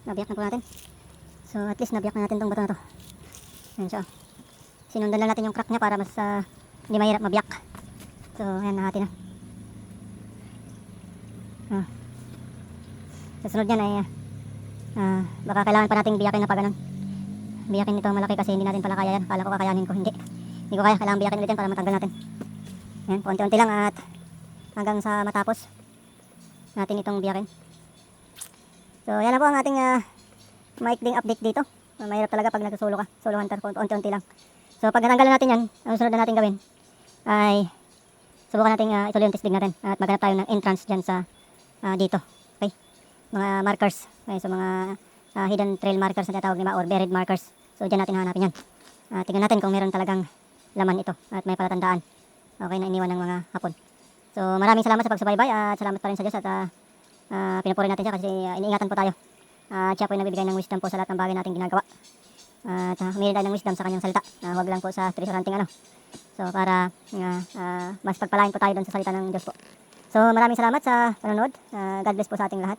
nabiyak na po natin. So at least nabiyak na natin tong bato na to. Ayan siya. Sinundan lang natin yung crack niya para mas hindi mahirap mabiyak. So ayan, nahati na. Sa sunod yan ay baka kailangan pa nating biyakin na pa ganun. Biyakin nito malaki kasi hindi natin pala kaya yan. Kala ko kakayanin ko, hindi ko kaya. Kailangan biyakin ulit yan para matanggal natin. Ayan, konti-unti lang at hanggang sa matapos natin itong biyakin. So yan na po ang ating maikling update dito. Mahirap talaga pag nagsusulo ka, solo hunter, konti-unti lang. So pag natanggalan natin yan, ang sunod na natin gawin ay subukan natin ituloy yung testing natin at maghanap tayo ng entrance dyan sa dito. Okay, mga markers. Okay, so mga hidden trail markers na tinatawag nila or buried markers. So dyan natin hanapin yan. Tingnan natin kung meron talagang laman ito at may palatandaan. Okay, na iniwan ng mga hapon. So maraming salamat sa pagsubaybay at salamat pa rin sa Diyos at pinupuri natin siya kasi iniingatan po tayo. Siya po yung nagbibigay ng wisdom po sa lahat ng bagay natin ginagawa. At humingi tayo ng wisdom sa kanyang salita. Huwag lang po sa treasure hunting So para mas pagpalain po tayo doon sa salita ng Diyos po. So maraming salamat sa panonood. God bless po sa ating lahat.